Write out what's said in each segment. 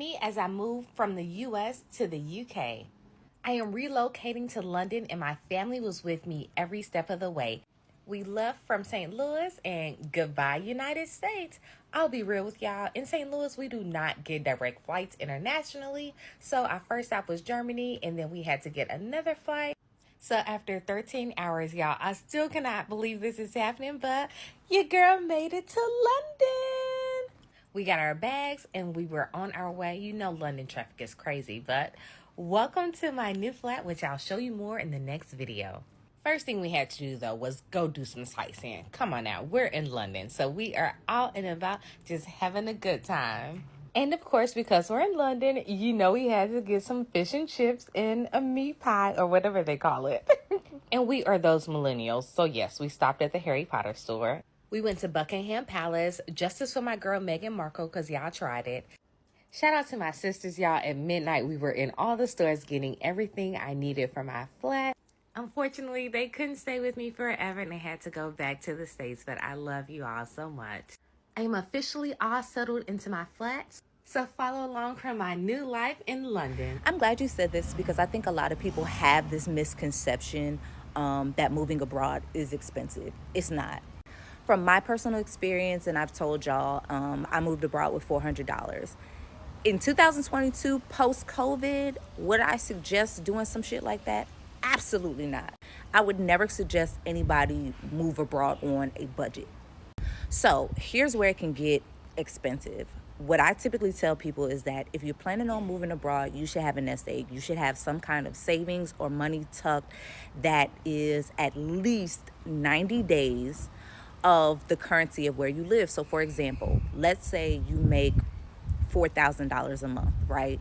me as I move from the US to the UK. I am relocating to London and my family was with me every step of the way. We left from St. Louis and goodbye United States. I'll be real with y'all. In St. Louis, we do not get direct flights internationally. So our first stop was Germany and then we had to get another flight. So after 13 hours, y'all, I still cannot believe this is happening, but your girl made it to London. We got our bags and we were on our way. You know London traffic is crazy, but welcome to my new flat, which I'll show you more in the next video. First thing we had to do, though, was go do some sightseeing. Come on now, we're in London, so we are out and about just having a good time. And of course, because we're in London, you know we had to get some fish and chips and a meat pie or whatever they call it. And we are those millennials, so yes, we stopped at the Harry Potter store. We went to Buckingham Palace, justice for my girl Meghan Markle, because y'all tried it. Shout out to my sisters, y'all. At midnight, we were in all the stores getting everything I needed for my flat. Unfortunately, they couldn't stay with me forever and they had to go back to the States, but I love you all so much. I am officially all settled into my flat, so follow along for my new life in London. I'm glad you said this because I think a lot of people have this misconception that moving abroad is expensive. It's not. From my personal experience, and I've told y'all, I moved abroad with $400. In 2022, post-COVID, would I suggest doing some shit like that? Absolutely not. I would never suggest anybody move abroad on a budget. So here's where it can get expensive. What I typically tell people is that if you're planning on moving abroad, you should have a nest egg. You should have some kind of savings or money tucked that is at least 90 days of the currency of where you live. So for example, let's say you make $4,000 a month, right?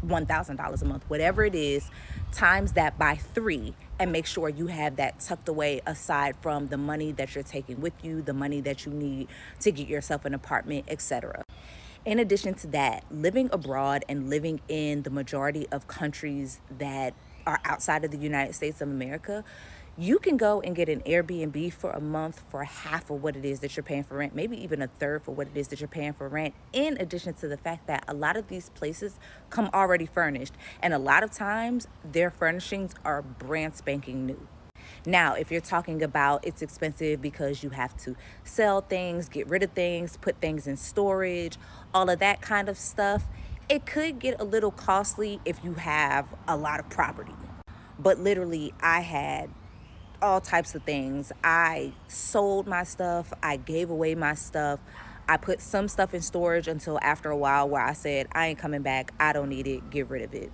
$1,000 a month, whatever it is, times that by 3 and make sure you have that tucked away aside from the money that you're taking with you, the money that you need to get yourself an apartment, etc. In addition to that, living abroad and living in the majority of countries that are outside of the United States of America, you can go and get an Airbnb for a month for half of what it is that you're paying for rent, maybe even a third for what it is that you're paying for rent, in addition to the fact that a lot of these places come already furnished, and a lot of times their furnishings are brand spanking new. Now, if you're talking about it's expensive because you have to sell things, get rid of things, put things in storage, all of that kind of stuff, it could get a little costly if you have a lot of property. But literally, I had all types of things. I sold my stuff. I gave away my stuff. I put some stuff in storage until after a while where I said, I ain't coming back. I don't need it. Get rid of it.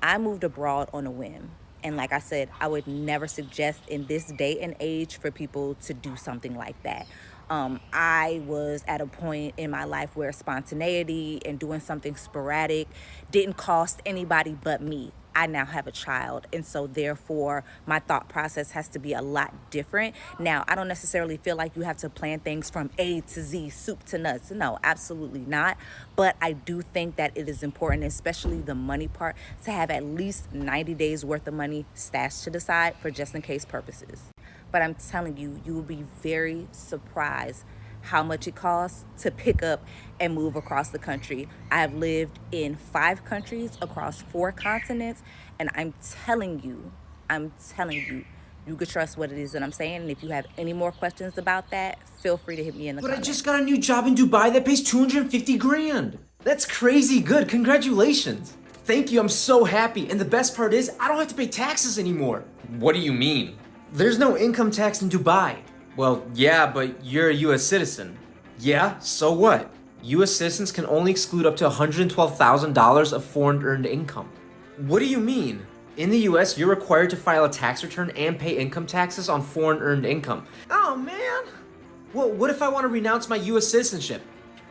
I moved abroad on a whim. And like I said, I would never suggest in this day and age for people to do something like that. I was at a point in my life where spontaneity and doing something sporadic didn't cost anybody but me. I now have a child, and so therefore my thought process has to be a lot different. Now, I don't necessarily feel like you have to plan things from A to Z, soup to nuts. No, absolutely not. But I do think that it is important, especially the money part, to have at least 90 days worth of money stashed to the side for just in case purposes. But I'm telling you, you will be very surprised how much it costs to pick up and move across the country. I have lived in 5 countries across 4 continents, and I'm telling you, you could trust what it is that I'm saying. And if you have any more questions about that, feel free to hit me in the comments. But I just got a new job in Dubai that pays 250 grand. That's crazy good. Congratulations. Thank you. I'm so happy. And the best part is I don't have to pay taxes anymore. What do you mean? There's no income tax in Dubai. Well, yeah, but you're a US citizen. Yeah, so what? US citizens can only exclude up to $112,000 of foreign earned income. What do you mean? In the US, you're required to file a tax return and pay income taxes on foreign earned income. Oh man! Well, what if I want to renounce my US citizenship?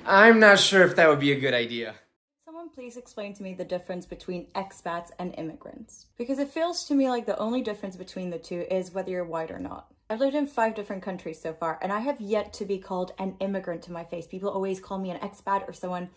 I'm not sure if that would be a good idea. Someone please explain to me the difference between expats and immigrants. Because it feels to me like the only difference between the two is whether you're white or not. I've lived in 5 different countries so far, and I have yet to be called an immigrant to my face. People always call me an expat or someone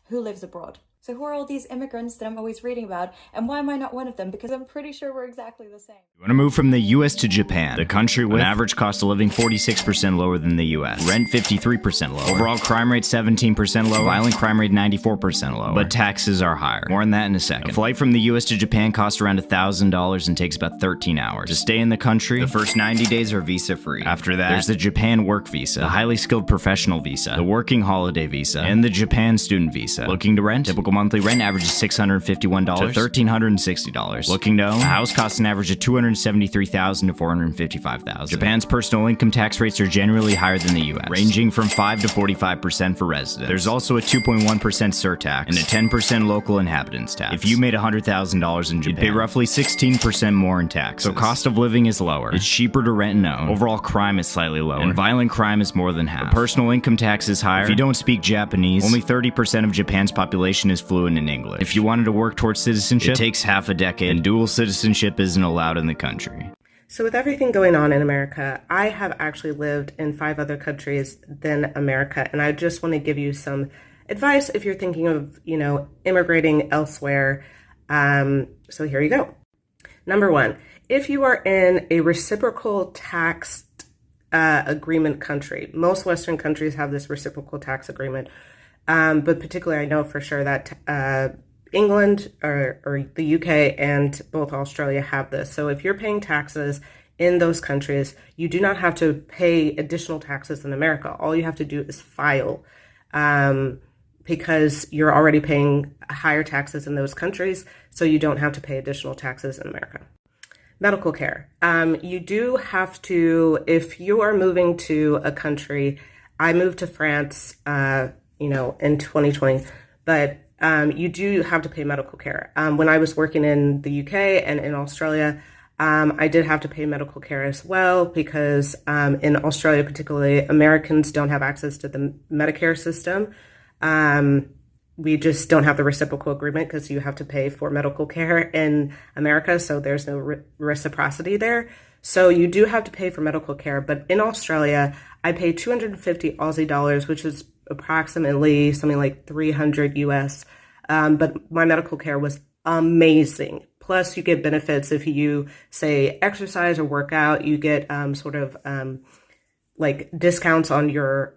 who lives abroad. So who are all these immigrants that I'm always reading about, and why am I not one of them? Because I'm pretty sure we're exactly the same. You want to move from the US to Japan, the country with an average cost of living 46% lower than the US, rent 53% lower, overall crime rate 17% lower, violent crime rate 94% lower, but taxes are higher. More on that in a second. A flight from the US to Japan costs around $1,000 and takes about 13 hours. To stay in the country, the first 90 days are visa free. After that, there's the Japan work visa, the highly skilled professional visa, the working holiday visa, and the Japan student visa. Looking to rent? Typical monthly rent averages $651 to $1,360. Looking to own? A house costs an average of $273,000 to $455,000. Japan's personal income tax rates are generally higher than the US, ranging from 5 to 45% for residents. There's also a 2.1% surtax and a 10% local inhabitants tax. If you made $100,000 in Japan, you'd pay roughly 16% more in taxes. So cost of living is lower. It's cheaper to rent and own. Overall crime is slightly lower, and violent crime is more than half. The personal income tax is higher. If you don't speak Japanese, only 30% of Japan's population is fluent in English. If you wanted to work towards citizenship, it takes half a decade, and dual citizenship isn't allowed in the country. So with everything going on in America, I have actually lived in 5 other countries than America, and I just want to give you some advice if you're thinking of, immigrating elsewhere. So here you go. Number 1, if you are in a reciprocal tax agreement country, most Western countries have this reciprocal tax agreement, but particularly I know for sure that England or the UK and both Australia have this. So if you're paying taxes in those countries, you do not have to pay additional taxes in America. All you have to do is file, because you're already paying higher taxes in those countries, so you don't have to pay additional taxes in America. Medical care. You do have to, if you are moving to a country, I moved to France, in 2020, but you do have to pay medical care. When I was working in the UK and in Australia, I did have to pay medical care as well because in Australia, particularly, Americans don't have access to the Medicare system. We just don't have the reciprocal agreement because you have to pay for medical care in America, so there's no reciprocity there. So you do have to pay for medical care, but in Australia, I paid 250 Aussie dollars, which is approximately something like 300 US. But my medical care was amazing. Plus, you get benefits if you, say, exercise or work out. You get like discounts on your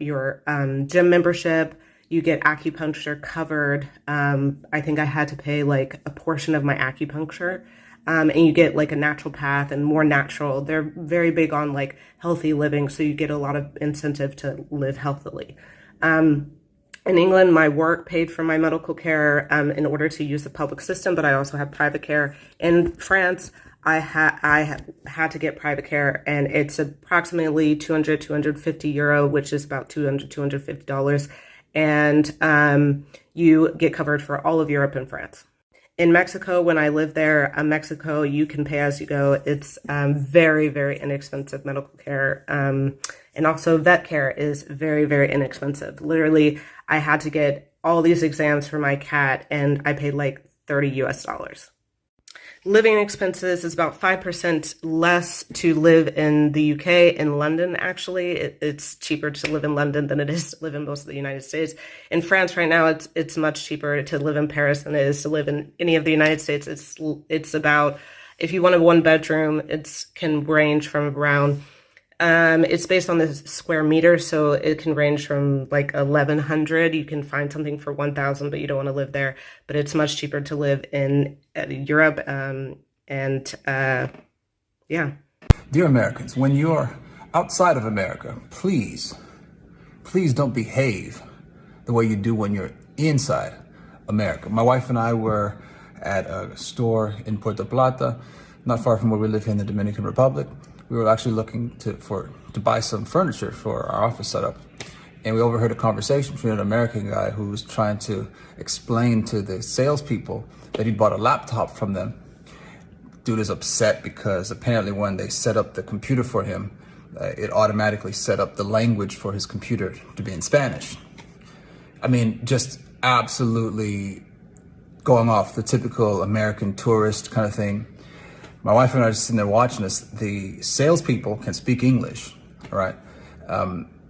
gym membership. You get acupuncture covered. I think I had to pay like a portion of my acupuncture. And you get like a naturopath and more natural. They're very big on like healthy living, so you get a lot of incentive to live healthily. In England, my work paid for my medical care in order to use the public system, but I also have private care. In France, I had to get private care, and it's approximately 250 euro, which is about $250. And you get covered for all of Europe and France. In Mexico, when I lived there, Mexico, you can pay as you go. It's very, very inexpensive medical care. And also vet care is very, very inexpensive. Literally, I had to get all these exams for my cat, and I paid like $30 US. Living expenses is about 5% less to live in the UK. In London, actually, it's cheaper to live in London than it is to live in most of the United States. In France right now, it's much cheaper to live in Paris than it is to live in any of the United States. It's about, if you want a 1-bedroom, it can range from around, it's based on the square meter, so it can range from like 1,100. You can find something for 1,000, but you don't want to live there. But it's much cheaper to live in Europe, yeah. Dear Americans, when you're outside of America, please don't behave the way you do when you're inside America. My wife and I were at a store in Puerto Plata, not far from where we live here in the Dominican Republic. We were actually looking to buy some furniture for our office setup. And we overheard a conversation between an American guy who was trying to explain to the salespeople that he bought a laptop from them. Dude is upset because apparently when they set up the computer for him, it automatically set up the language for his computer to be in Spanish. I mean, just absolutely going off the typical American tourist kind of thing. My wife and I are just sitting there watching this. The salespeople can speak English, all right?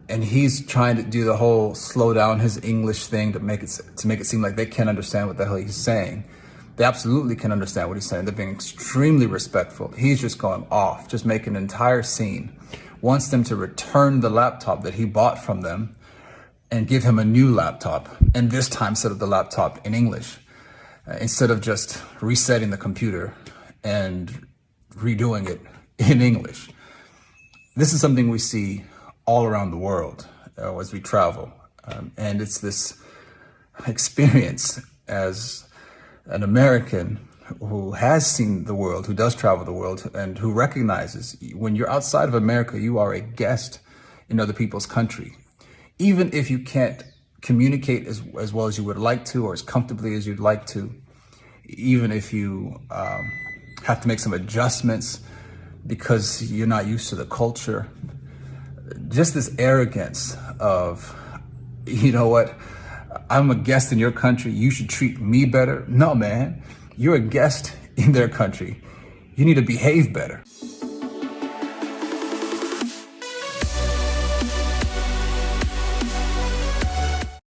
and he's trying to do the whole slow down his English thing to make it seem like they can't understand what the hell he's saying. They absolutely can understand what he's saying. They're being extremely respectful. He's just going off, just making an entire scene. Wants them to return the laptop that he bought from them and give him a new laptop, and this time set up the laptop in English instead of just resetting the computer and redoing it in English. This is something we see all around the world as we travel. And it's this experience as an American who has seen the world, who does travel the world, and who recognizes when you're outside of America, you are a guest in other people's country. Even if you can't communicate as well as you would like to, or as comfortably as you'd like to, even if you have to make some adjustments because you're not used to the culture, just this arrogance of, you know what, I'm a guest in your country, you should treat me better. No, man, you're a guest in their country. You need to behave better.